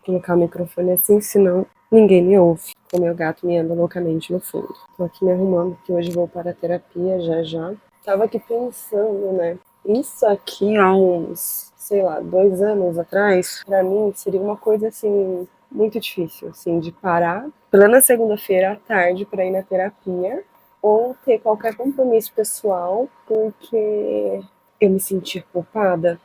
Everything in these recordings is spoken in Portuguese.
colocar o microfone assim, senão ninguém me ouve. O meu gato me anda loucamente no fundo. Tô aqui me arrumando, porque hoje vou para a terapia já já. Tava aqui pensando, né? Isso aqui há uns, sei lá, 2 anos atrás, pra mim seria uma coisa assim, muito difícil, assim, de parar plena segunda-feira à tarde pra ir na terapia ou ter qualquer compromisso pessoal, porque eu me sentia culpada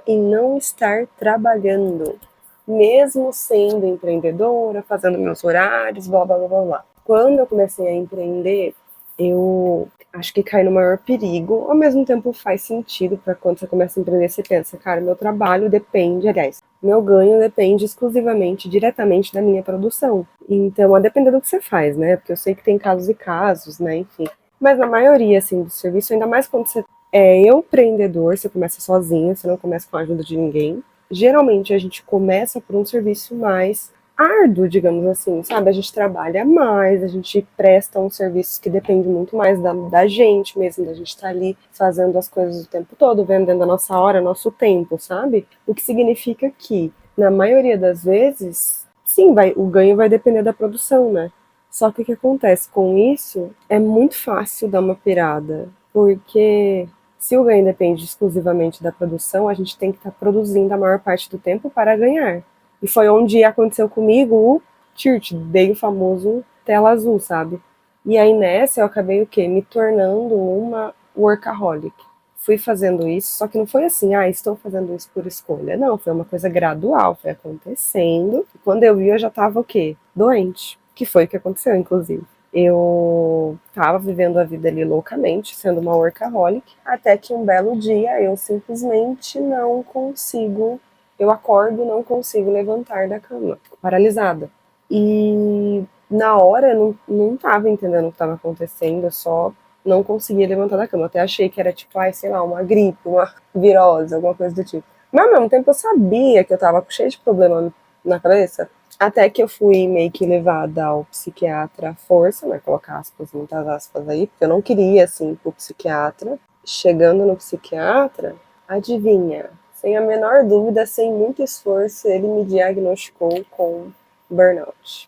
em não estar trabalhando, mesmo sendo empreendedora, fazendo meus horários, blá blá blá blá blá. Quando eu comecei a empreender, eu acho que cai no maior perigo, ao mesmo tempo faz sentido para quando você começa a empreender, você pensa, cara, meu trabalho depende, aliás, meu ganho depende exclusivamente, diretamente da minha produção. Então, a depender do que você faz, né? Porque eu sei que tem casos e casos, né? Enfim. Mas na maioria, assim, do serviço, ainda mais quando você é empreendedor, você começa sozinho, você não começa com a ajuda de ninguém. Geralmente a gente começa por um serviço mais árduo, digamos assim, sabe? A gente trabalha mais, a gente presta um serviço que depende muito mais da gente mesmo, da gente estar ali fazendo as coisas o tempo todo, vendendo a nossa hora, nosso tempo, sabe? O que significa que, na maioria das vezes, sim, o ganho vai depender da produção, né? Só que o que acontece com isso é muito fácil dar uma pirada, porque se o ganho depende exclusivamente da produção, a gente tem que estar produzindo a maior parte do tempo para ganhar. E foi onde aconteceu comigo o tilt, dei o famoso tela azul, sabe? E aí nessa eu acabei o quê? Me tornando uma workaholic. Fui fazendo isso, só que não foi assim, estou fazendo isso por escolha. Não, foi uma coisa gradual, foi acontecendo. E quando eu vi, eu já tava o quê? Doente. Que foi o que aconteceu, inclusive. Eu tava vivendo a vida ali loucamente, sendo uma workaholic, até que um belo dia eu simplesmente não consigo, eu acordo e não consigo levantar da cama, fico paralisada. E na hora eu não tava entendendo o que estava acontecendo, eu só não conseguia levantar da cama. Eu até achei que era tipo, sei lá, uma gripe, uma virose, alguma coisa do tipo. Mas ao mesmo tempo eu sabia que eu tava cheio de problema na cabeça. Até que eu fui meio que levada ao psiquiatra à força, né? Colocar aspas, muitas aspas aí, porque eu não queria, assim, ir pro psiquiatra. Chegando no psiquiatra, adivinha? Sem a menor dúvida, sem muito esforço, ele me diagnosticou com burnout.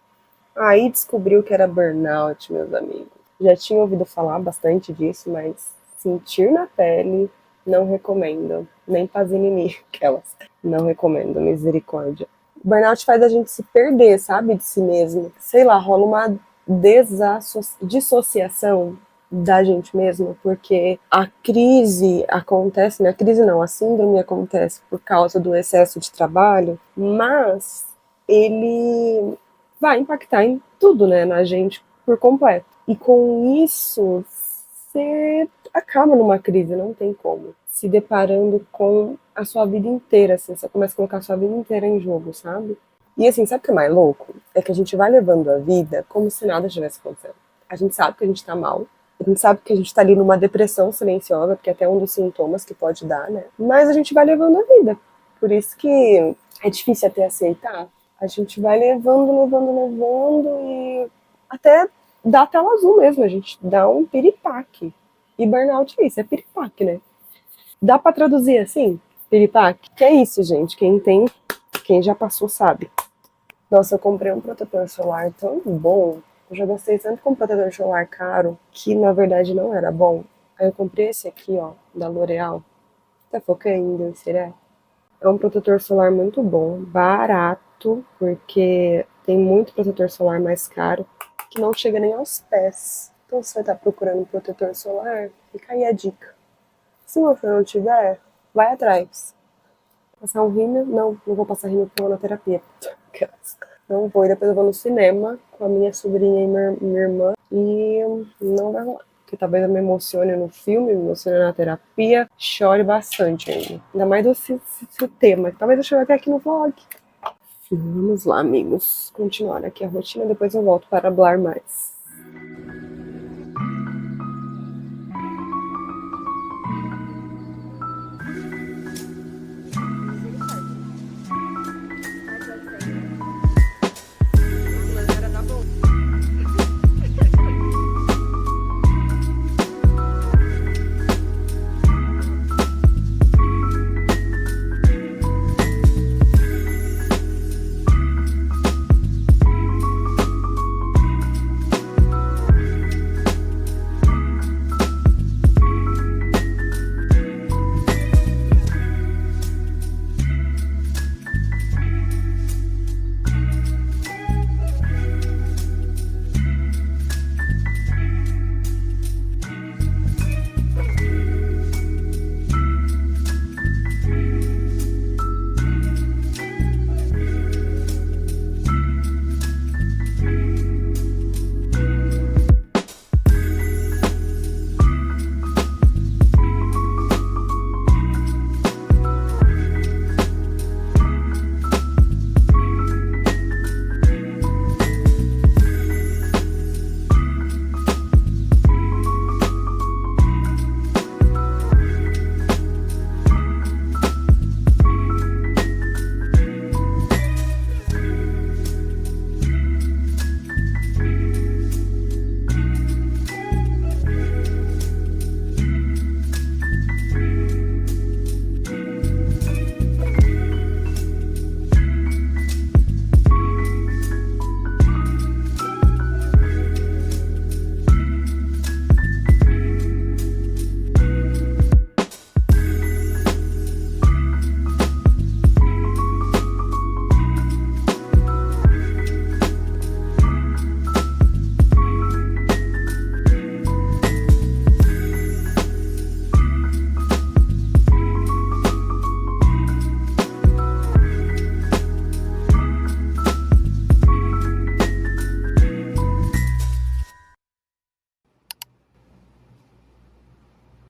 Aí descobriu que era burnout, meus amigos. Já tinha ouvido falar bastante disso, mas sentir na pele, não recomendo. Nem Pazinini, aquelas. Não recomendo, misericórdia. O burnout faz a gente se perder, sabe, de si mesmo. Sei lá, rola uma dissociação da gente mesma, porque a crise acontece, né? A crise não, a síndrome acontece por causa do excesso de trabalho, mas ele vai impactar em tudo, né, na gente por completo. E com isso, você acaba numa crise, não tem como. Se deparando com a sua vida inteira, assim, você começa a colocar a sua vida inteira em jogo, sabe? E assim, sabe o que é mais louco? É que a gente vai levando a vida como se nada tivesse acontecendo. A gente sabe que a gente tá mal, a gente sabe que a gente tá ali numa depressão silenciosa, porque é até um dos sintomas que pode dar, né? Mas a gente vai levando a vida. Por isso que é difícil até aceitar. A gente vai levando e até dá tela azul mesmo, a gente dá um piripaque. E burnout é isso, é piripaque, né? Dá pra traduzir assim? Piripaque? Que é isso, gente, quem já passou sabe. Nossa, eu comprei um protetor solar tão bom. Eu já gastei tanto com protetor solar caro, que na verdade não era bom. Aí eu comprei esse aqui, ó, da L'Oreal. Tá focando, será? É um protetor solar muito bom, barato, porque tem muito protetor solar mais caro, que não chega nem aos pés. Então, se você vai estar procurando um protetor solar, fica aí a dica. Se você não tiver, vai atrás. Passar um rímel? Não vou passar rímel porque eu vou na terapia. Não vou, e depois eu vou no cinema com a minha sobrinha e minha irmã, e não vai rolar. Porque talvez eu me emocione no filme, me emocione na terapia, chore bastante ainda. Ainda mais desse tema. Talvez eu chore até aqui no vlog. Vamos lá, amigos. Continuar aqui a rotina, depois eu volto para falar mais.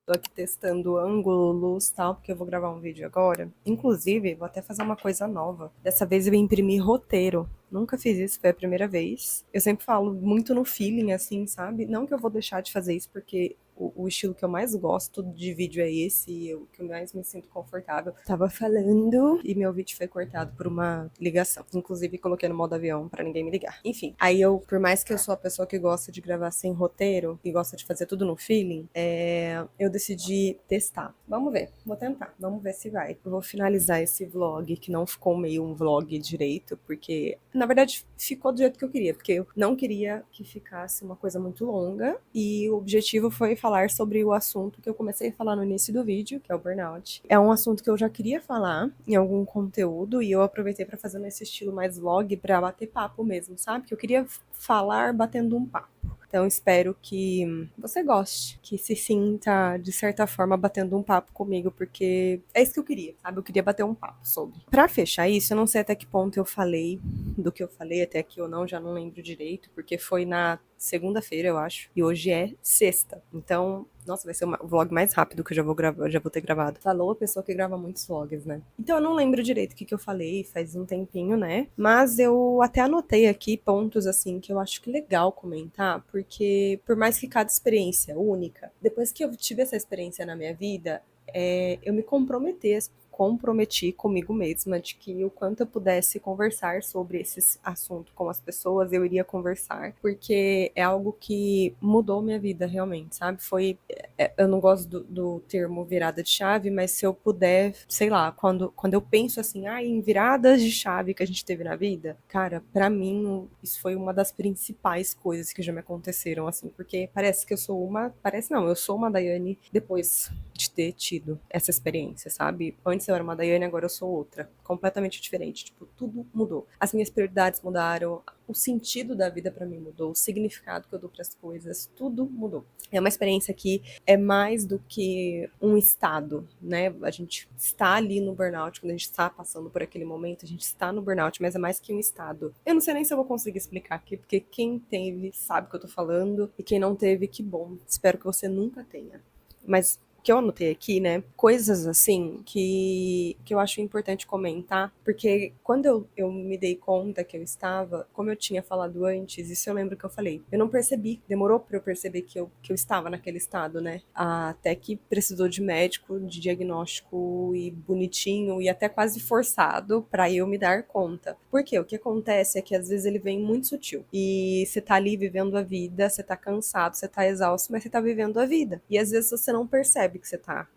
Tô aqui testando ângulo, luz e tal, porque eu vou gravar um vídeo agora. Inclusive, vou até fazer uma coisa nova. Dessa vez eu imprimi roteiro. Nunca fiz isso, foi a primeira vez. Eu sempre falo muito no feeling, assim, sabe? Não que eu vou deixar de fazer isso, porque o estilo que eu mais gosto de vídeo é esse, e o que eu mais me sinto confortável. Tava falando e meu vídeo foi cortado por uma ligação. Inclusive, coloquei no modo avião pra ninguém me ligar. Enfim, aí por mais que eu sou a pessoa que gosta de gravar sem roteiro e gosta de fazer tudo no feeling, eu decidi testar. Vamos ver, vou tentar, vamos ver se vai. Eu vou finalizar esse vlog, que não ficou meio um vlog direito, porque, na verdade, ficou do jeito que eu queria, porque eu não queria que ficasse uma coisa muito longa, e o objetivo foi falar sobre o assunto que eu comecei a falar no início do vídeo, que é o burnout. É um assunto que eu já queria falar em algum conteúdo, e eu aproveitei pra fazer nesse estilo mais vlog, pra bater papo mesmo, sabe? Que eu queria falar batendo um papo. Então espero que você goste, que se sinta, de certa forma, batendo um papo comigo, porque é isso que eu queria, sabe? Eu queria bater um papo sobre. Pra fechar isso, eu não sei até que ponto eu falei do que eu falei, até aqui ou não, já não lembro direito, porque foi na segunda-feira, eu acho, e hoje é sexta. Então, nossa, vai ser o vlog mais rápido que eu já vou gravar, eu já vou ter gravado. Falou a pessoa que grava muitos vlogs, né? Então eu não lembro direito o que eu falei, faz um tempinho, né? Mas eu até anotei aqui pontos, assim, que eu acho que legal comentar, porque por mais que cada experiência é única, depois que eu tive essa experiência na minha vida, eu me comprometi comigo mesma de que o quanto eu pudesse conversar sobre esse assunto com as pessoas, eu iria conversar, porque é algo que mudou minha vida realmente, sabe? Eu não gosto do termo virada de chave, mas se eu puder, sei lá, quando eu penso assim, em viradas de chave que a gente teve na vida, cara, pra mim isso foi uma das principais coisas que já me aconteceram, assim, porque eu sou uma Daiane depois de ter tido essa experiência, sabe? Antes eu era uma Daiane, agora eu sou outra. Completamente diferente. Tipo, tudo mudou. As minhas prioridades mudaram, o sentido da vida pra mim mudou, o significado que eu dou pras coisas, tudo mudou. É uma experiência que é mais do que um estado, né? A gente está ali no burnout, quando a gente está passando por aquele momento, a gente está no burnout, mas é mais que um estado. Eu não sei nem se eu vou conseguir explicar aqui, porque quem teve sabe o que eu tô falando, e quem não teve, que bom. Espero que você nunca tenha. Mas que eu anotei aqui, né? Coisas assim que eu acho importante comentar, porque quando eu me dei conta que eu estava, como eu tinha falado antes, isso eu lembro que eu falei, eu não percebi, demorou pra eu perceber que eu estava naquele estado, né? Até que precisou de médico, de diagnóstico e bonitinho e até quase forçado pra eu me dar conta. Porque o que acontece é que às vezes ele vem muito sutil e você tá ali vivendo a vida, você tá cansado, você tá exausto, mas você tá vivendo a vida. E às vezes você não percebe que você tá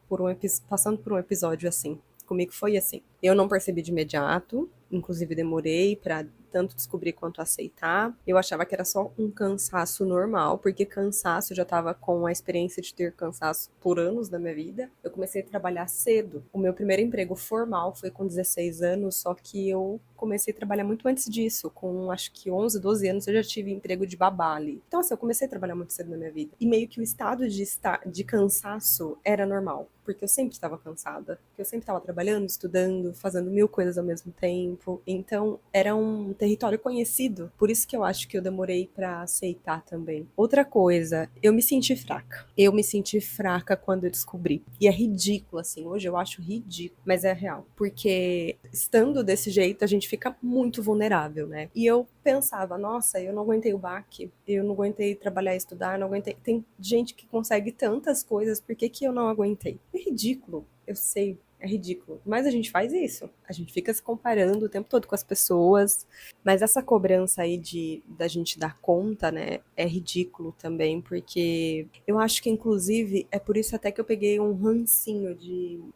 passando por um episódio assim. Comigo foi assim. Eu não percebi de imediato, inclusive demorei pra tanto descobrir quanto aceitar. Eu achava que era só um cansaço normal, porque cansaço, eu já tava com a experiência de ter cansaço por anos na minha vida. Eu comecei a trabalhar cedo. O meu primeiro emprego formal foi com 16 anos, só que eu comecei a trabalhar muito antes disso. Com acho que 11, 12 anos eu já tive emprego de babá ali. Então assim, eu comecei a trabalhar muito cedo na minha vida. E meio que o estado de cansaço era normal, porque eu sempre estava cansada, porque eu sempre estava trabalhando, estudando, fazendo mil coisas ao mesmo tempo. Então era um território conhecido, por isso que eu acho que eu demorei pra aceitar também. Outra coisa, eu me senti fraca. Eu me senti fraca quando eu descobri. E é ridículo, assim, hoje eu acho ridículo, mas é real. Porque estando desse jeito, a gente fica muito vulnerável, né? E eu pensava, nossa, eu não aguentei o baque, eu não aguentei trabalhar e estudar, não aguentei. Tem gente que consegue tantas coisas, por que que eu não aguentei? É ridículo, eu sei. É ridículo. Mas a gente faz isso. A gente fica se comparando o tempo todo com as pessoas. Mas essa cobrança aí da gente dar conta, né, é ridículo também, porque eu acho que, inclusive, é por isso até que eu peguei um rancinho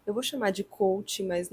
eu vou chamar de coach, mas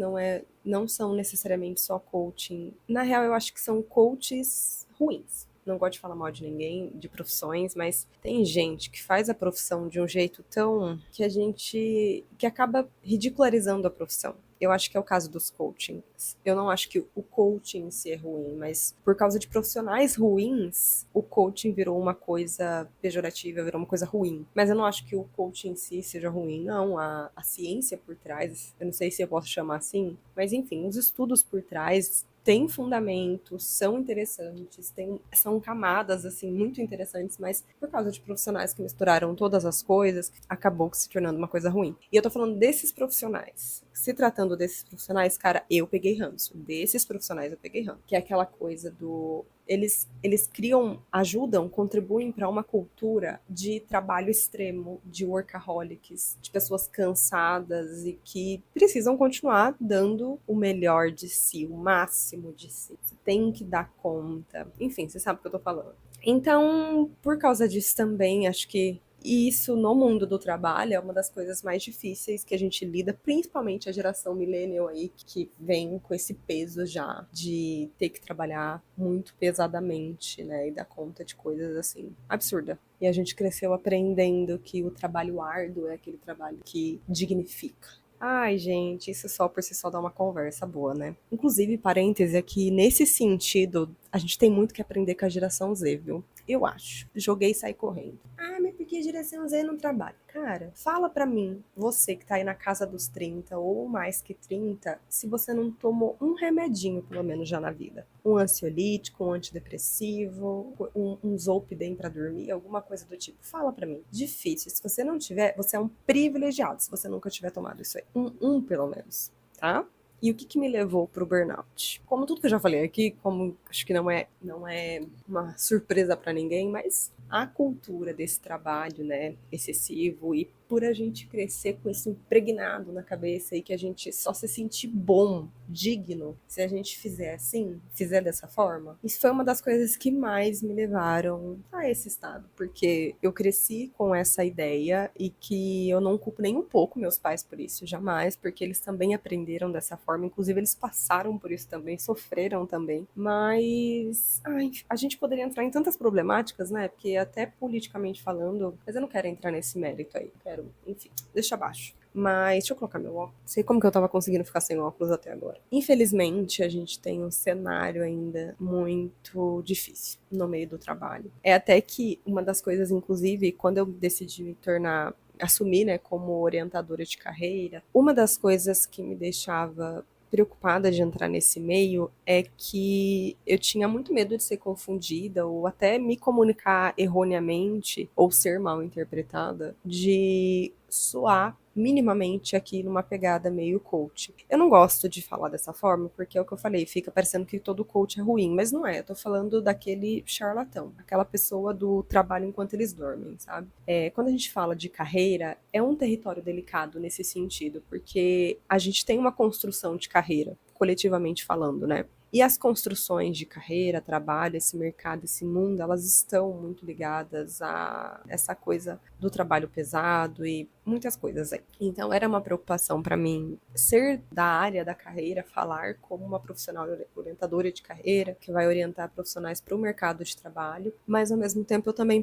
não são necessariamente só coaching. Na real, eu acho que são coaches ruins. Não gosto de falar mal de ninguém, de profissões, mas tem gente que faz a profissão de um jeito tão que acaba ridicularizando a profissão. Eu acho que é o caso dos coachings. Eu não acho que o coaching em si é ruim, mas por causa de profissionais ruins, o coaching virou uma coisa pejorativa, virou uma coisa ruim. Mas eu não acho que o coaching em si seja ruim, não. A ciência por trás, eu não sei se eu posso chamar assim, mas enfim, os estudos por trás têm fundamento, são interessantes, são camadas, assim, muito interessantes, mas por causa de profissionais que misturaram todas as coisas, acabou se tornando uma coisa ruim. E eu tô falando desses profissionais. Se tratando desses profissionais, cara, eu peguei ranço. Desses profissionais eu peguei ranço. Que é aquela coisa do... Eles criam, ajudam, contribuem para uma cultura de trabalho extremo, de workaholics, de pessoas cansadas e que precisam continuar dando o melhor de si, o máximo de si. Você tem que dar conta. Enfim, você sabe o que eu tô falando. Então, por causa disso também, acho que isso no mundo do trabalho é uma das coisas mais difíceis que a gente lida, principalmente a geração millennial aí, que vem com esse peso já de ter que trabalhar muito pesadamente, né, e dar conta de coisas assim, absurda. E a gente cresceu aprendendo que o trabalho árduo é aquele trabalho que dignifica. Ai, gente, isso só por si só dá uma conversa boa, né? Inclusive, parêntese aqui, nesse sentido, a gente tem muito que aprender com a geração Z, viu? Eu acho. Joguei e saí correndo. Ah, mas por que a geração Z não trabalha? Cara, fala pra mim, você que tá aí na casa dos 30 ou mais que 30, se você não tomou um remedinho, pelo menos já na vida. Um ansiolítico, um antidepressivo, um Zolpidem pra dormir, alguma coisa do tipo. Fala pra mim. Difícil. Se você não tiver, você é um privilegiado se você nunca tiver tomado isso aí. Um pelo menos, tá? E o que me levou pro burnout? Como tudo que eu já falei aqui, como acho que não é uma surpresa para ninguém, mas a cultura desse trabalho, né, excessivo e por a gente crescer com isso impregnado na cabeça e que a gente só se sentir bom, digno, se a gente fizer assim, fizer dessa forma. Isso foi uma das coisas que mais me levaram a esse estado, porque eu cresci com essa ideia e que eu não culpo nem um pouco meus pais por isso, jamais, porque eles também aprenderam dessa forma, inclusive eles passaram por isso também, sofreram também, mas a gente poderia entrar em tantas problemáticas, né, porque até politicamente falando, mas eu não quero entrar nesse mérito aí, quero, enfim, deixa abaixo. Mas deixa eu colocar meu óculos. Não sei como que eu tava conseguindo ficar sem óculos até agora. Infelizmente, a gente tem um cenário ainda muito difícil no meio do trabalho. É até que uma das coisas, inclusive, quando eu decidi me tornar, assumir, né, como orientadora de carreira, uma das coisas que me deixava preocupada de entrar nesse meio é que eu tinha muito medo de ser confundida ou até me comunicar erroneamente ou ser mal interpretada, de soar minimamente aqui numa pegada meio coach. Eu não gosto de falar dessa forma, porque é o que eu falei, fica parecendo que todo coach é ruim, mas não é. Eu tô falando daquele charlatão, aquela pessoa do trabalho enquanto eles dormem, sabe? Quando a gente fala de carreira, é um território delicado nesse sentido, porque a gente tem uma construção de carreira, coletivamente falando, né? E as construções de carreira, trabalho, esse mercado, esse mundo, elas estão muito ligadas a essa coisa do trabalho pesado e muitas coisas aí. Então era uma preocupação para mim ser da área da carreira, falar como uma profissional orientadora de carreira, que vai orientar profissionais para o mercado de trabalho, mas ao mesmo tempo eu também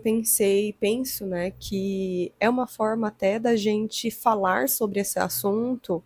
penso, né, que é uma forma até da gente falar sobre esse assunto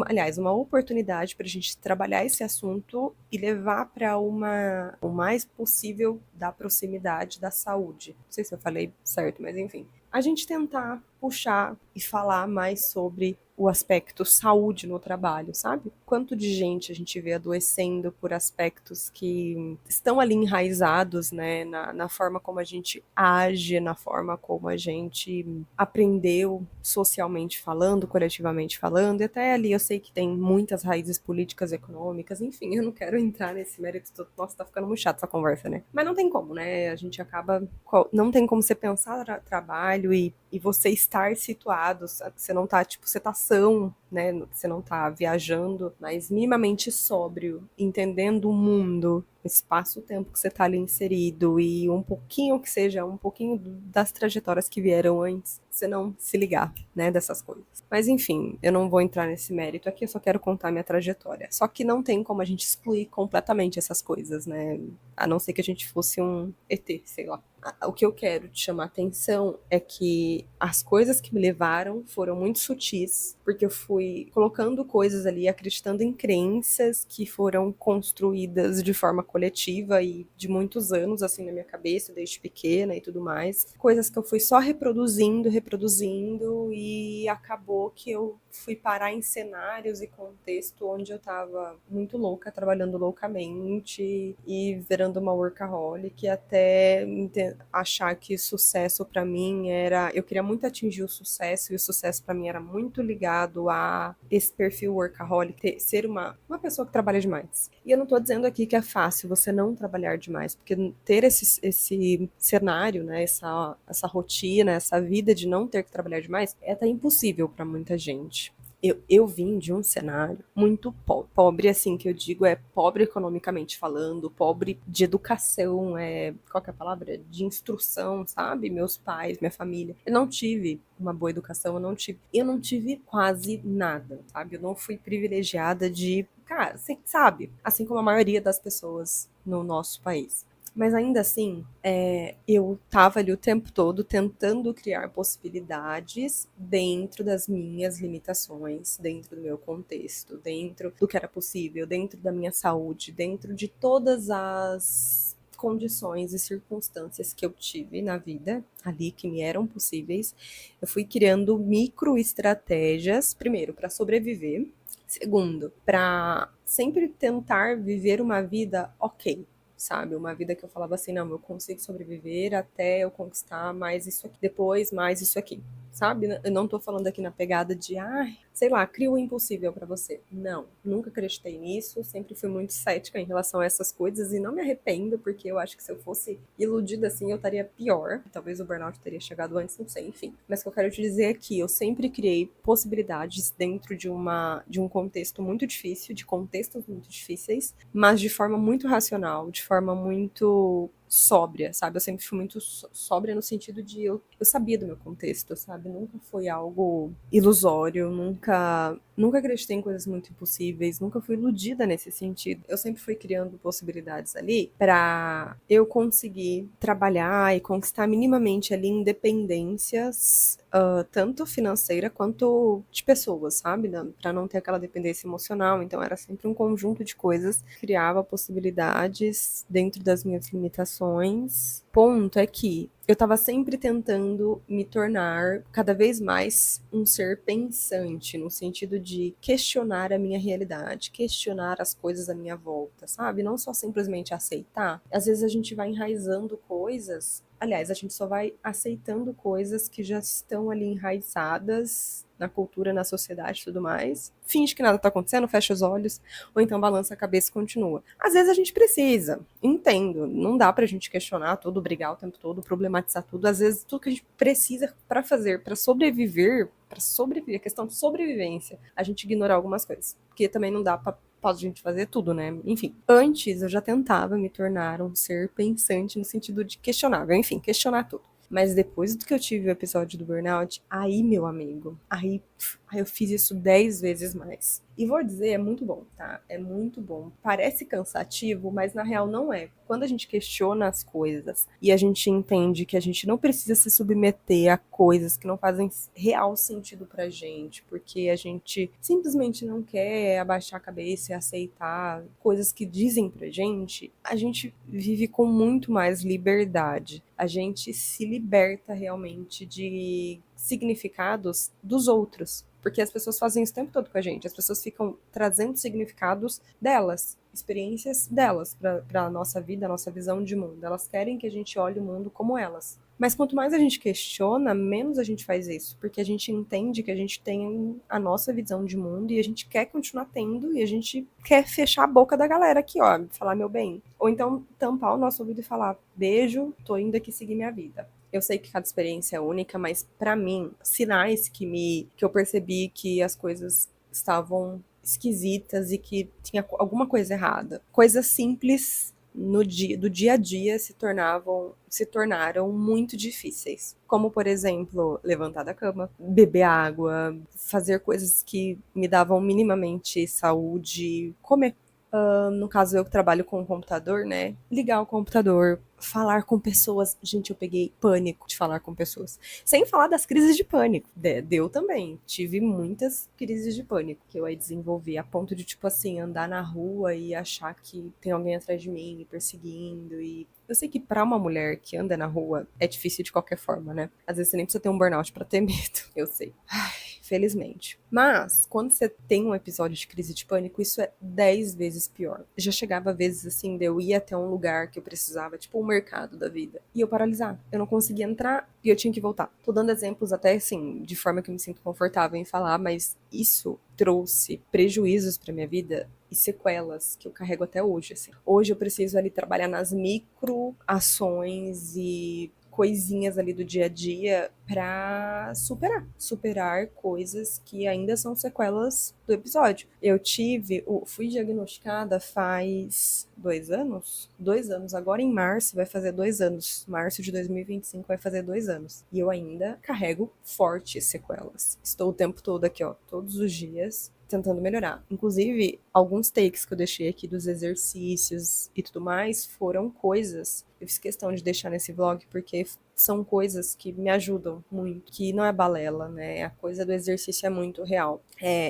aliás, uma oportunidade para a gente trabalhar esse assunto e levar para o mais possível da proximidade da saúde. Não sei se eu falei certo, mas enfim. A gente tentar puxar e falar mais sobre o aspecto saúde no trabalho, sabe? Quanto de gente a gente vê adoecendo por aspectos que estão ali enraizados, né, na forma como a gente age, na forma como a gente aprendeu socialmente falando, coletivamente falando, e até ali eu sei que tem muitas raízes políticas, econômicas, enfim, eu não quero entrar nesse mérito todo. Nossa, tá ficando muito chato essa conversa, né? Mas não tem como, né? A gente acaba... Não tem como você pensar trabalho e você estar situado, você não tá, tipo, você tá são, né, você não tá viajando, mas minimamente sóbrio, entendendo o mundo, o espaço-tempo que você tá ali inserido e um pouquinho que seja, um pouquinho das trajetórias que vieram antes, você não se ligar, né, dessas coisas. Mas enfim, eu não vou entrar nesse mérito aqui, eu só quero contar minha trajetória. Só que não tem como a gente excluir completamente essas coisas, né, a não ser que a gente fosse um ET, sei lá. O que eu quero te chamar a atenção é que as coisas que me levaram foram muito sutis, porque eu fui colocando coisas ali, acreditando em crenças que foram construídas de forma coletiva e de muitos anos, assim, na minha cabeça, desde pequena e tudo mais. Coisas que eu fui só reproduzindo, e acabou que eu fui parar em cenários e contexto onde eu tava muito louca, trabalhando loucamente e virando uma workaholic, até achar que sucesso pra mim era... Eu queria muito atingir o sucesso, e o sucesso pra mim era muito ligado a esse perfil workaholic, ser uma pessoa que trabalha demais. E eu não tô dizendo aqui que é fácil você não trabalhar demais, porque ter esse cenário, né, essa rotina, essa vida de não ter que trabalhar demais, é até impossível pra muita gente. Eu vim de um cenário muito pobre, assim, que eu digo é pobre economicamente falando, pobre de educação, qual que é a palavra? De instrução, sabe? Meus pais, minha família. Eu não tive uma boa educação, eu não tive quase nada, sabe? Eu não fui privilegiada de, cara, você sabe, assim como a maioria das pessoas no nosso país. Mas ainda assim, eu tava ali o tempo todo tentando criar possibilidades dentro das minhas limitações, dentro do meu contexto, dentro do que era possível, dentro da minha saúde, dentro de todas as condições e circunstâncias que eu tive na vida ali que me eram possíveis. Eu fui criando micro estratégias, primeiro, para sobreviver, segundo, para sempre tentar viver uma vida ok, sabe? Uma vida que eu falava assim, não, eu consigo sobreviver até eu conquistar mais isso aqui, depois mais isso aqui, sabe? Eu não tô falando aqui na pegada de, sei lá, cria o impossível pra você. Não, nunca acreditei nisso, sempre fui muito cética em relação a essas coisas e não me arrependo, porque eu acho que se eu fosse iludida assim, eu estaria pior. Talvez o burnout teria chegado antes, não sei, enfim. Mas o que eu quero te dizer é que eu sempre criei possibilidades dentro de um contexto muito difícil, de contextos muito difíceis, mas de forma muito racional, de forma muito sóbria, sabe? Eu sempre fui muito sóbria no sentido de eu sabia do meu contexto, sabe? Nunca foi algo ilusório, nunca acreditei em coisas muito impossíveis, nunca fui iludida nesse sentido. Eu sempre fui criando possibilidades ali para eu conseguir trabalhar e conquistar minimamente ali independências, tanto financeira quanto de pessoas, sabe? Para não ter aquela dependência emocional. Então era sempre um conjunto de coisas que criava possibilidades dentro das minhas limitações. Ponto é que eu estava sempre tentando me tornar cada vez mais um ser pensante, no sentido de questionar a minha realidade, questionar as coisas à minha volta, sabe? Não só simplesmente aceitar. Às vezes a gente vai enraizando coisas. Aliás, a gente só vai aceitando coisas que já estão ali enraizadas na cultura, na sociedade e tudo mais. Finge que nada tá acontecendo, fecha os olhos, ou então balança a cabeça e continua. Às vezes a gente precisa, entendo, não dá pra gente questionar tudo, brigar o tempo todo, problematizar tudo. Às vezes tudo que a gente precisa pra fazer, pra sobreviver, a questão de sobrevivência, a gente ignora algumas coisas. Porque também não dá pra a gente fazer tudo, né? Enfim, antes eu já tentava me tornar um ser pensante no sentido de questionável, enfim, questionar tudo. Mas depois do que eu tive o episódio do burnout, aí, meu amigo, aí eu fiz isso 10 vezes mais. E vou dizer, é muito bom, tá? É muito bom. Parece cansativo, mas na real não é. Quando a gente questiona as coisas e a gente entende que a gente não precisa se submeter a coisas que não fazem real sentido pra gente, porque a gente simplesmente não quer abaixar a cabeça e aceitar coisas que dizem pra gente, a gente vive com muito mais liberdade. A gente se liberta realmente de significados dos outros. Porque as pessoas fazem isso o tempo todo com a gente. As pessoas ficam trazendo significados delas, experiências delas para a nossa vida, a nossa visão de mundo. Elas querem que a gente olhe o mundo como elas. Mas quanto mais a gente questiona, menos a gente faz isso. Porque a gente entende que a gente tem a nossa visão de mundo e a gente quer continuar tendo e a gente quer fechar a boca da galera aqui, ó, falar meu bem. Ou então tampar o nosso ouvido e falar beijo, tô indo aqui seguir minha vida. Eu sei que cada experiência é única, mas para mim, sinais que eu percebi que as coisas estavam esquisitas e que tinha alguma coisa errada. Coisas simples do dia a dia se tornaram muito difíceis. Como, por exemplo, levantar da cama, beber água, fazer coisas que me davam minimamente saúde, comer No caso, eu que trabalho com o computador, né? Ligar o computador, falar com pessoas. Gente, eu peguei pânico de falar com pessoas. Sem falar das crises de pânico. Deu também. Tive muitas crises de pânico que eu aí desenvolvi, a ponto de, tipo assim, andar na rua e achar que tem alguém atrás de mim me perseguindo. E eu sei que pra uma mulher que anda na rua é difícil de qualquer forma, né? Às vezes você nem precisa ter um burnout pra ter medo. Eu sei. Felizmente. Mas, quando você tem um episódio de crise de pânico, isso é 10 vezes pior. Já chegava vezes assim, de eu ir até um lugar que eu precisava, tipo o mercado da vida, e eu paralisar. Eu não conseguia entrar e eu tinha que voltar. Tô dando exemplos até assim, de forma que eu me sinto confortável em falar, mas isso trouxe prejuízos pra minha vida e sequelas que eu carrego até hoje, assim. Hoje eu preciso ali trabalhar nas micro ações e coisinhas ali do dia a dia pra superar coisas que ainda são sequelas do episódio. Fui diagnosticada faz 2 anos? 2 anos, agora em março vai fazer 2 anos. Março de 2025 vai fazer 2 anos. E eu ainda carrego fortes sequelas. Estou o tempo todo aqui, ó, todos os dias, tentando melhorar. Inclusive, alguns takes que eu deixei aqui dos exercícios e tudo mais foram coisas. Eu fiz questão de deixar nesse vlog porque são coisas que me ajudam muito, que não é balela, né? A coisa do exercício é muito real.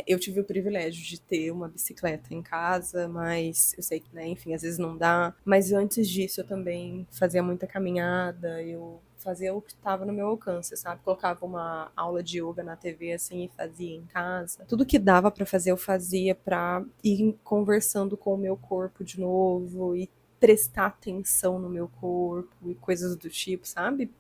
Eu tive o privilégio de ter uma bicicleta em casa, mas eu sei que, né, enfim, às vezes não dá. Mas antes disso eu também fazia muita caminhada, eu fazia o que estava no meu alcance, sabe? Colocava uma aula de yoga na TV assim e fazia em casa. Tudo que dava para fazer eu fazia para ir conversando com o meu corpo de novo e prestar atenção no meu corpo e coisas do tipo, sabe?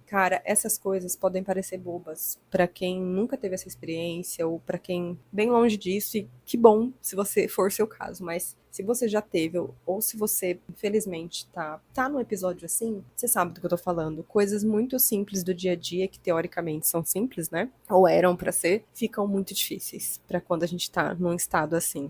Cara, essas coisas podem parecer bobas pra quem nunca teve essa experiência ou pra quem bem longe disso, e que bom se você for seu caso, mas se você já teve ou se você infelizmente tá num episódio assim, você sabe do que eu tô falando. Coisas muito simples do dia a dia que teoricamente são simples, né? Ou eram pra ser, ficam muito difíceis pra quando a gente tá num estado assim.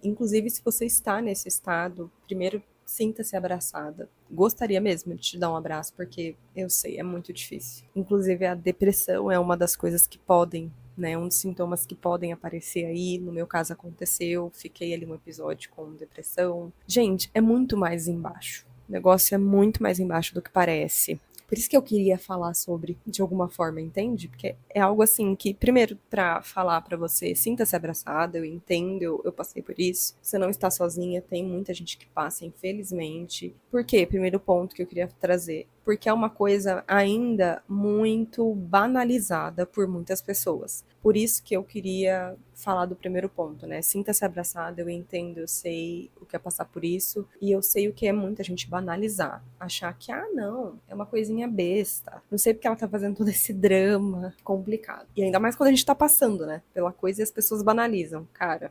Inclusive, se você está nesse estado, primeiro sinta-se abraçada. Gostaria mesmo de te dar um abraço, porque eu sei, é muito difícil. Inclusive, a depressão é uma das coisas que podem, né? Um dos sintomas que podem aparecer aí. No meu caso, aconteceu. Fiquei ali um episódio com depressão. Gente, é muito mais embaixo. O negócio é muito mais embaixo do que parece. Por isso que eu queria falar sobre, de alguma forma, entende? Porque é algo assim que, primeiro, pra falar pra você, sinta-se abraçada, eu entendo, eu passei por isso. Você não está sozinha, tem muita gente que passa, infelizmente. Por quê? Primeiro ponto que eu queria trazer. Porque é uma coisa ainda muito banalizada por muitas pessoas. Por isso que eu queria falar do primeiro ponto, né? Sinta-se abraçada, eu entendo, eu sei o que é passar por isso, e eu sei o que é muita gente banalizar. Achar que, não, é uma coisinha besta. Não sei porque ela tá fazendo todo esse drama complicado. E ainda mais quando a gente tá passando, né? Pela coisa e as pessoas banalizam. Cara,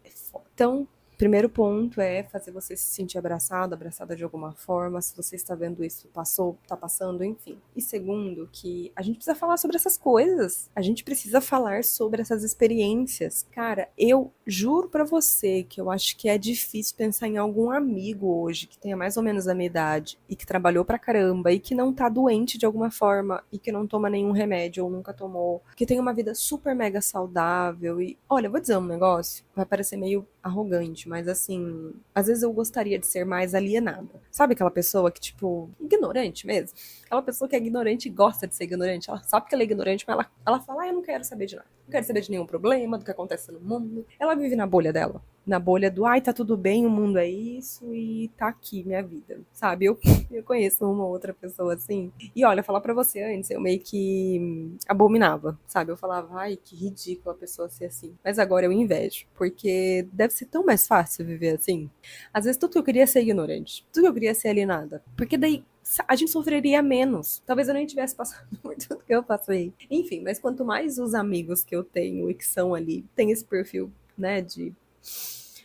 é foda. Então, primeiro ponto é fazer você se sentir abraçado, abraçada de alguma forma. Se você está vendo isso, passou, tá passando, enfim. E segundo, que a gente precisa falar sobre essas coisas. A gente precisa falar sobre essas experiências. Cara, eu juro pra você que eu acho que é difícil pensar em algum amigo hoje que tenha mais ou menos a minha idade e que trabalhou pra caramba e que não tá doente de alguma forma e que não toma nenhum remédio ou nunca tomou, que tem uma vida super mega saudável. E olha, eu vou dizer um negócio, vai parecer meio arrogante, mas assim, às vezes eu gostaria de ser mais alienada. Sabe aquela pessoa que, tipo, ignorante mesmo? Aquela pessoa que é ignorante e gosta de ser ignorante. Ela sabe que ela é ignorante, mas ela fala, eu não quero saber de nada. Não quero saber de nenhum problema, do que acontece no mundo. Ela vive na bolha dela. Na bolha do, tá tudo bem, o mundo é isso e tá aqui minha vida, sabe? Eu conheço uma outra pessoa assim. E olha, falar pra você antes, eu meio que abominava, sabe? Eu falava, ai, que ridículo a pessoa ser assim. Mas agora eu invejo, porque deve ser tão mais fácil viver assim. Às vezes tudo que eu queria é ser ignorante, tudo que eu queria é ser alienada. Porque daí a gente sofreria menos. Talvez eu nem tivesse passado por tudo que eu passei. Enfim, mas quanto mais os amigos que eu tenho e que são ali, tem esse perfil, né, de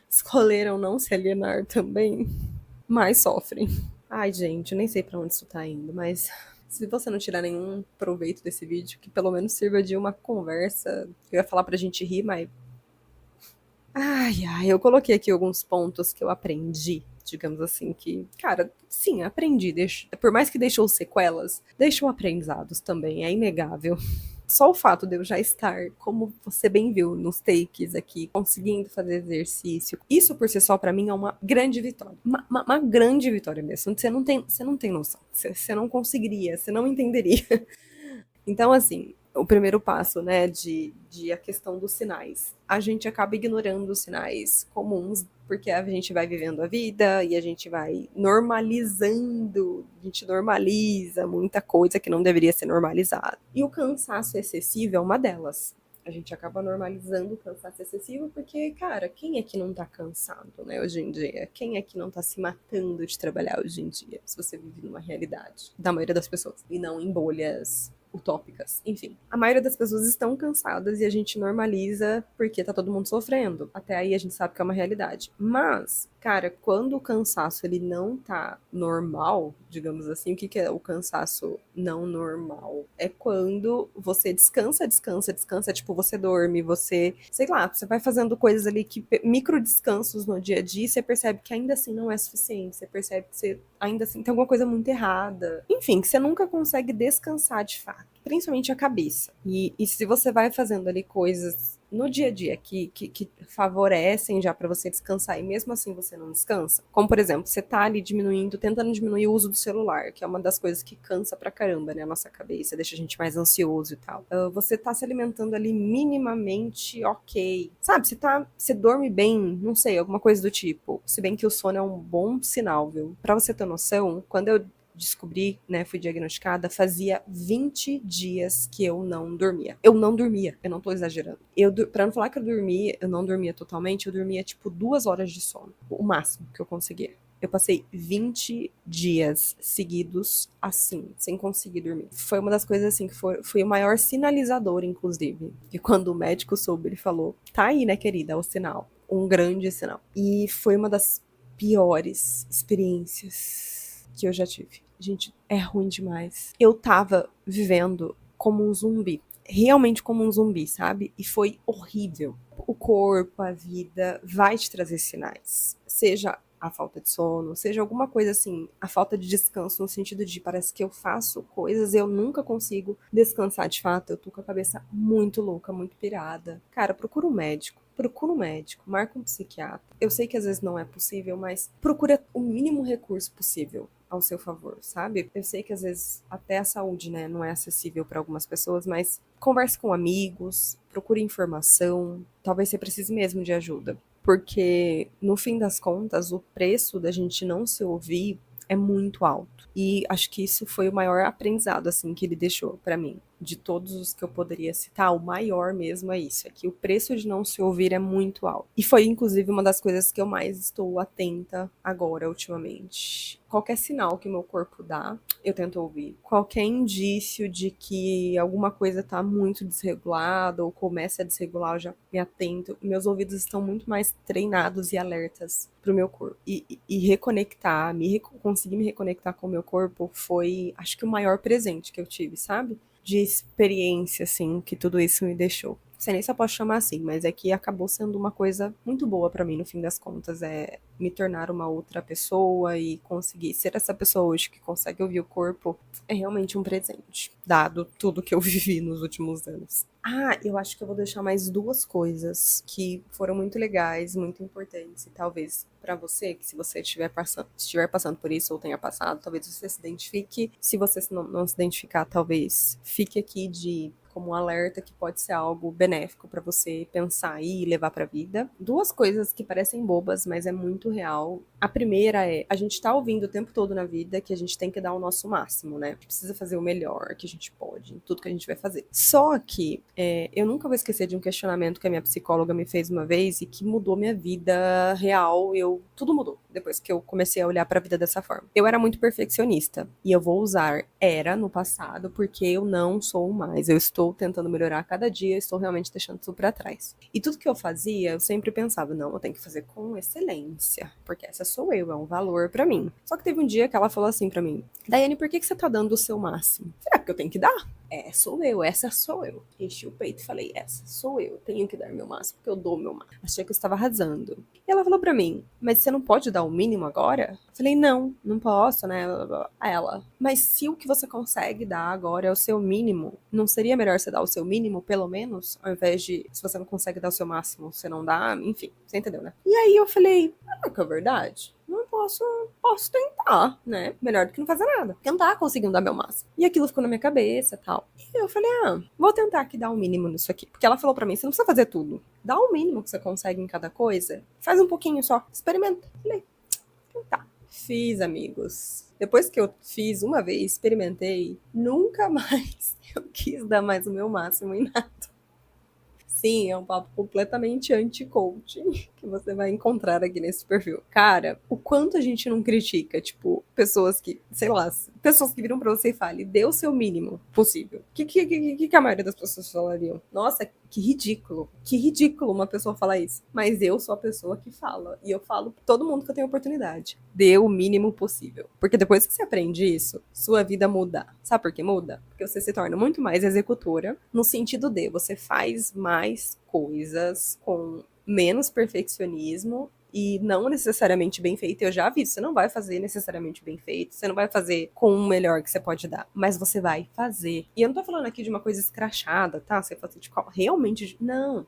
escolheram não se alienar também, mais sofrem. Ai, gente, eu nem sei pra onde isso tá indo, mas se você não tirar nenhum proveito desse vídeo, que pelo menos sirva de uma conversa, eu ia falar pra gente rir, mas ai, eu coloquei aqui alguns pontos que eu aprendi, digamos assim, que, cara, sim, aprendi, por mais que deixou sequelas, deixou aprendizados também, é inegável. só o fato de eu já estar, como você bem viu nos takes aqui, conseguindo fazer exercício, isso por si só pra mim é uma grande vitória. Uma grande vitória mesmo. Você não tem noção. Você não conseguiria, você não entenderia. Então, assim, o primeiro passo, né, de a questão dos sinais. A gente acaba ignorando os sinais comuns, porque a gente vai vivendo a vida e a gente vai normalizando, a gente normaliza muita coisa que não deveria ser normalizada. E o cansaço excessivo é uma delas. A gente acaba normalizando o cansaço excessivo porque, cara, quem é que não tá cansado, né, hoje em dia? Quem é que não tá se matando de trabalhar hoje em dia? Se você vive numa realidade da maioria das pessoas e não em bolhas utópicas. Enfim, a maioria das pessoas estão cansadas e a gente normaliza porque tá todo mundo sofrendo. Até aí a gente sabe que é uma realidade. Mas, cara, quando o cansaço ele não tá normal, digamos assim, o que é o cansaço não normal? É quando você descansa, tipo, você dorme, você, sei lá, você vai fazendo coisas ali que micro descansos no dia a dia, e você percebe que ainda assim não é suficiente, você percebe que você ainda assim tem alguma coisa muito errada. Enfim, que você nunca consegue descansar de fato, principalmente a cabeça. E se você vai fazendo ali coisas no dia a dia que favorecem já para você descansar e mesmo assim você não descansa, como por exemplo, você tá ali tentando diminuir o uso do celular, que é uma das coisas que cansa pra caramba, né, a nossa cabeça, deixa a gente mais ansioso e tal. Você tá se alimentando ali minimamente ok. Sabe, você dorme bem, não sei, alguma coisa do tipo. Se bem que o sono é um bom sinal, viu? Pra você ter noção, quando eu descobri, né, fui diagnosticada, fazia 20 dias que eu não dormia. Eu não dormia, eu não tô exagerando. Pra não falar que eu não dormia totalmente, eu dormia tipo 2 horas de sono, o máximo que eu conseguia. Eu passei 20 dias seguidos assim, sem conseguir dormir. Foi uma das coisas assim que foi o maior sinalizador, inclusive. E quando o médico soube, ele falou: tá aí, né, querida, é o sinal. Um grande sinal. E foi uma das piores experiências que eu já tive. Gente, é ruim demais. Eu tava vivendo como um zumbi. Realmente como um zumbi, sabe? E foi horrível. O corpo, a vida vai te trazer sinais. Seja a falta de sono, seja alguma coisa assim, a falta de descanso no sentido de parece que eu faço coisas e eu nunca consigo descansar de fato, eu tô com a cabeça muito louca, muito pirada. Cara, procura um médico, marca um psiquiatra. Eu sei que às vezes não é possível, mas procura o mínimo recurso possível ao seu favor, sabe? Eu sei que às vezes até a saúde, né, não é acessível para algumas pessoas, mas converse com amigos, procure informação, talvez você precise mesmo de ajuda. Porque, no fim das contas, o preço da gente não se ouvir é muito alto. E acho que isso foi o maior aprendizado, assim, que ele deixou pra mim. De todos os que eu poderia citar, o maior mesmo é isso, é que o preço de não se ouvir é muito alto. E foi, inclusive, uma das coisas que eu mais estou atenta agora, ultimamente. Qualquer sinal que meu corpo dá, eu tento ouvir. Qualquer indício de que alguma coisa tá muito desregulada ou começa a desregular, eu já me atento. Meus ouvidos estão muito mais treinados e alertas pro meu corpo. E reconectar, conseguir me reconectar com o meu corpo foi, acho que o maior presente que eu tive, sabe? De experiência, assim, que tudo isso me deixou. Não sei nem se eu posso chamar assim, mas é que acabou sendo uma coisa muito boa pra mim, no fim das contas, é me tornar uma outra pessoa e conseguir ser essa pessoa hoje que consegue ouvir o corpo é realmente um presente, dado tudo que eu vivi nos últimos anos. Ah, eu acho que eu vou deixar mais duas coisas que foram muito legais, muito importantes, e talvez pra você, que se você estiver passando por isso ou tenha passado, talvez você se identifique. Se você não se identificar, talvez fique aqui de como um alerta que pode ser algo benéfico pra você pensar e levar pra vida. Duas coisas que parecem bobas, mas é muito real. A primeira é, a gente tá ouvindo o tempo todo na vida que a gente tem que dar o nosso máximo, né? A gente precisa fazer o melhor que a gente pode em tudo que a gente vai fazer. Só que eu nunca vou esquecer de um questionamento que a minha psicóloga me fez uma vez e que mudou minha vida real. Tudo mudou depois que eu comecei a olhar pra vida dessa forma. Eu era muito perfeccionista e eu vou usar era no passado porque eu não sou mais. Eu estou tentando melhorar a cada dia, estou realmente deixando tudo pra trás. E tudo que eu fazia, eu sempre pensava, não, eu tenho que fazer com excelência, porque essa sou eu, é um valor pra mim. Só que teve um dia que ela falou assim pra mim: Daiane, por que você tá dando o seu máximo? Será que eu tenho que dar? sou eu, essa sou eu. Enchi o peito e falei, essa sou eu, tenho que dar meu máximo, porque eu dou meu máximo. Achei que eu estava arrasando. E ela falou pra mim, mas você não pode dar o mínimo agora? Eu falei, não posso, né? Ela, mas se o que você consegue dar agora é o seu mínimo, não seria melhor você dar o seu mínimo, pelo menos, ao invés de, se você não consegue dar o seu máximo, você não dá, enfim, você entendeu, né? E aí eu falei, que é verdade? Não posso tentar, né? Melhor do que não fazer nada. Porque eu não tava conseguindo dar meu máximo. E aquilo ficou na minha cabeça e tal. E eu falei, vou tentar aqui dar o mínimo nisso aqui. Porque ela falou pra mim, você não precisa fazer tudo. Dá o mínimo que você consegue em cada coisa. Faz um pouquinho só. Experimenta. Falei, então tá. Fiz, amigos. Depois que eu fiz uma vez, experimentei, nunca mais eu quis dar mais o meu máximo em nada. Sim, é um papo completamente anti-coaching que você vai encontrar aqui nesse perfil. Cara, o quanto a gente não critica, tipo, pessoas que, sei lá, pessoas que viram pra você e falam, dê o seu mínimo possível. O que a maioria das pessoas falariam? Nossa, que ridículo. Que ridículo uma pessoa falar isso. Mas eu sou a pessoa que fala. E eu falo pra todo mundo que eu tenho oportunidade. Dê o mínimo possível. Porque depois que você aprende isso, sua vida muda. Sabe por que muda? Porque você se torna muito mais executora, no sentido de você faz mais coisas com menos perfeccionismo e não necessariamente bem feito. Eu já vi, você não vai fazer necessariamente bem feito, você não vai fazer com o melhor que você pode dar, mas você vai fazer. E eu não tô falando aqui de uma coisa escrachada, tá? Você fala de qual realmente. Não.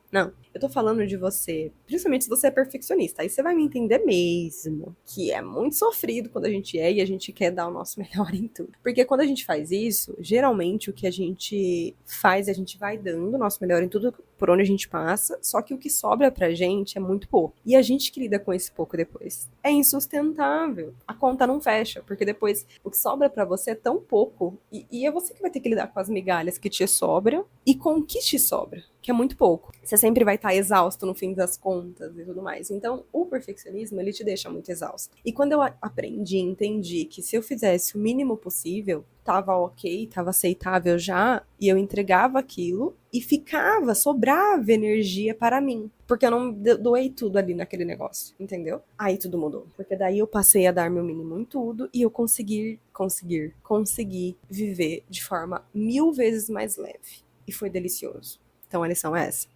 Eu tô falando de você, principalmente se você é perfeccionista. Aí você vai me entender mesmo. Que é muito sofrido quando a gente é e a gente quer dar o nosso melhor em tudo. Porque quando a gente faz isso, geralmente o que a gente faz, a gente vai dando o nosso melhor em tudo por onde a gente passa, só que o que sobra pra gente é muito pouco. E a gente que lida com esse pouco depois. É insustentável. A conta não fecha, porque depois o que sobra pra você é tão pouco, e é você que vai ter que lidar com as migalhas que te sobram e com o que te sobra, que é muito pouco. Você sempre vai estar exausto no fim das contas e tudo mais. Então, o perfeccionismo, ele te deixa muito exausto. E quando eu aprendi, entendi que se eu fizesse o mínimo possível, tava ok, tava aceitável já, e eu entregava aquilo e sobrava energia para mim. Porque eu não doei tudo ali naquele negócio, entendeu? Aí tudo mudou. Porque daí eu passei a dar meu mínimo em tudo e eu consegui viver de forma 1000 vezes mais leve. E foi delicioso. Então a lição é essa.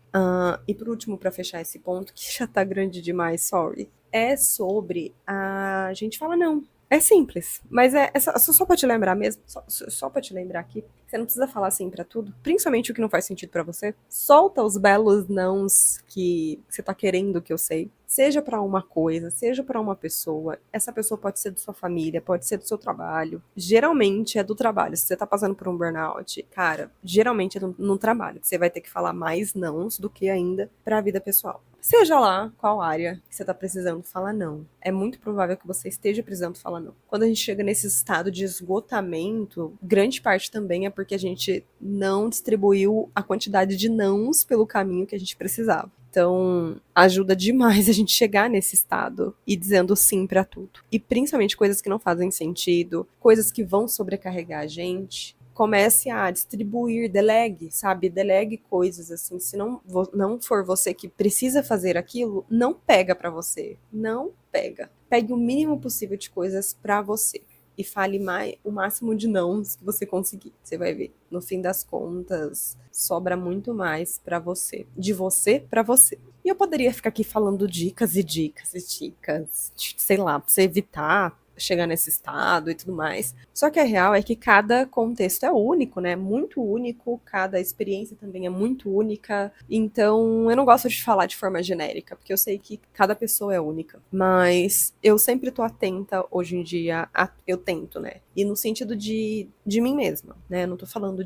E por último, para fechar esse ponto, que já tá grande demais, sorry, é sobre a gente fala não. É simples, mas só pra te lembrar mesmo, só pra te lembrar aqui, você não precisa falar assim pra tudo, principalmente o que não faz sentido pra você. Solta os belos nãos que você tá querendo que eu sei. Seja pra uma coisa, seja pra uma pessoa. Essa pessoa pode ser da sua família, pode ser do seu trabalho. Geralmente é do trabalho. Se você tá passando por um burnout, cara, geralmente é no trabalho. Você vai ter que falar mais nãos do que ainda pra vida pessoal. Seja lá qual área que você tá precisando falar não. É muito provável que você esteja precisando falar não. Quando a gente chega nesse estado de esgotamento, grande parte também é porque a gente não distribuiu a quantidade de nãos pelo caminho que a gente precisava. Então, ajuda demais a gente chegar nesse estado e dizendo sim pra tudo. E principalmente coisas que não fazem sentido, coisas que vão sobrecarregar a gente. Comece a distribuir, delegue, sabe? Delegue coisas assim. Se não for você que precisa fazer aquilo, não pega pra você. Não pega. Pegue o mínimo possível de coisas pra você. E fale o máximo de nãos que você conseguir. Você vai ver. No fim das contas, sobra muito mais pra você. De você pra você. E eu poderia ficar aqui falando dicas e dicas e dicas, sei lá, pra você evitar chegar nesse estado e tudo mais. Só que a real é que cada contexto é único, né? Muito único, cada experiência também é muito única. Então, eu não gosto de falar de forma genérica, porque eu sei que cada pessoa é única. Mas eu sempre tô atenta hoje em dia, eu tento, né? E no sentido de mim mesma, né? Eu não tô falando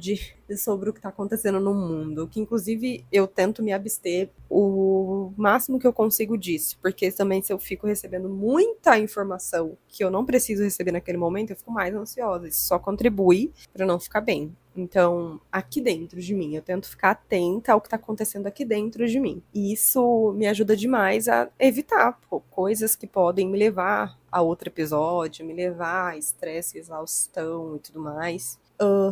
sobre o que tá acontecendo no mundo, que inclusive eu tento me abster o máximo que eu consigo disso, porque também se eu fico recebendo muita informação que eu não preciso receber naquele momento, eu fico mais ansiosa. Isso só contribui para não ficar bem. Então, aqui dentro de mim, eu tento ficar atenta ao que está acontecendo aqui dentro de mim. E isso me ajuda demais a evitar coisas que podem me levar a outro episódio, me levar a estresse, exaustão e tudo mais.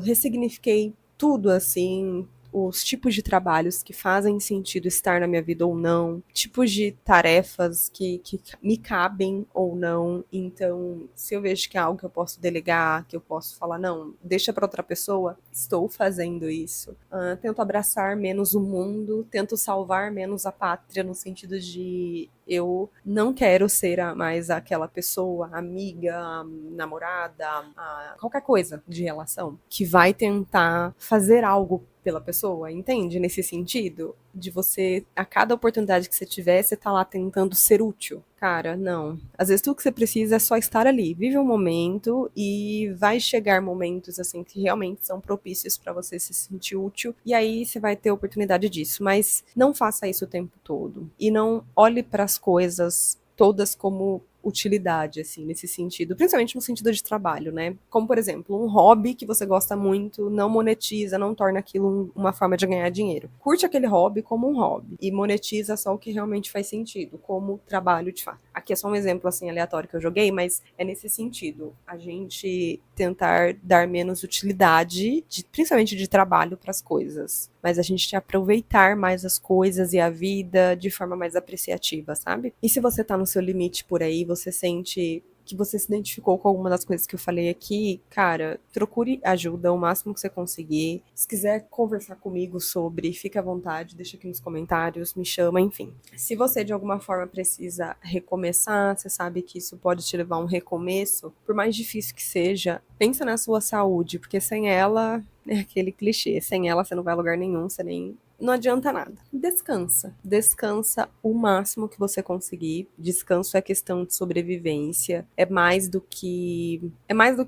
Ressignifiquei tudo assim, os tipos de trabalhos que fazem sentido estar na minha vida ou não, tipos de tarefas que me cabem ou não. Então, se eu vejo que é algo que eu posso delegar, que eu posso falar, não, deixa para outra pessoa, estou fazendo isso. Tento abraçar menos o mundo, tento salvar menos a pátria, no sentido de eu não quero ser mais aquela pessoa, amiga, namorada, qualquer coisa de relação, que vai tentar fazer algo pela pessoa, entende? Nesse sentido, de você, a cada oportunidade que você tiver, você tá lá tentando ser útil. Cara, não. Às vezes tudo que você precisa é só estar ali. Vive um momento e vai chegar momentos, assim, que realmente são propícios para você se sentir útil. E aí você vai ter oportunidade disso. Mas não faça isso o tempo todo. E não olhe para as coisas todas como utilidade, assim, nesse sentido, principalmente no sentido de trabalho, né? Como, por exemplo, um hobby que você gosta muito, não monetiza, não torna aquilo uma forma de ganhar dinheiro. Curte aquele hobby como um hobby e monetiza só o que realmente faz sentido, como trabalho de fato. Aqui é só um exemplo, assim, aleatório que eu joguei, mas é nesse sentido, a gente tentar dar menos utilidade, principalmente de trabalho, para as coisas, mas a gente aproveitar mais as coisas e a vida de forma mais apreciativa, sabe? E se você tá no seu limite por aí, você sente que você se identificou com alguma das coisas que eu falei aqui, cara, procure ajuda o máximo que você conseguir. Se quiser conversar comigo sobre, fique à vontade, deixa aqui nos comentários, me chama, enfim. Se você de alguma forma precisa recomeçar, você sabe que isso pode te levar a um recomeço, por mais difícil que seja, pensa na sua saúde, porque sem ela, é aquele clichê, sem ela você não vai a lugar nenhum, você nem não adianta nada. Descansa. Descansa o máximo que você conseguir. Descanso é questão de sobrevivência. É mais do que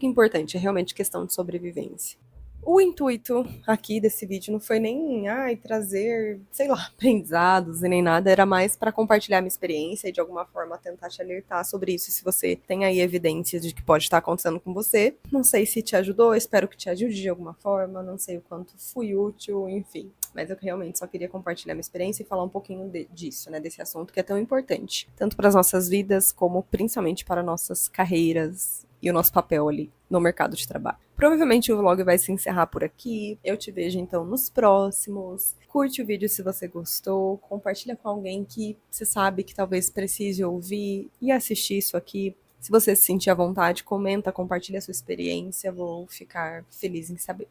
importante, é realmente questão de sobrevivência. O intuito aqui desse vídeo não foi nem trazer, sei lá, aprendizados e nem nada, era mais para compartilhar minha experiência e de alguma forma tentar te alertar sobre isso, se você tem aí evidências de que pode estar acontecendo com você. Não sei se te ajudou, espero que te ajude de alguma forma, não sei o quanto fui útil, enfim. Mas eu realmente só queria compartilhar minha experiência e falar um pouquinho disso, né, desse assunto que é tão importante, tanto para as nossas vidas como principalmente para nossas carreiras e o nosso papel ali no mercado de trabalho. Provavelmente o vlog vai se encerrar por aqui. Eu te vejo então nos próximos. Curte o vídeo se você gostou. Compartilha com alguém que você sabe que talvez precise ouvir e assistir isso aqui. Se você se sentir à vontade, comenta, compartilha a sua experiência. Vou ficar feliz em saber.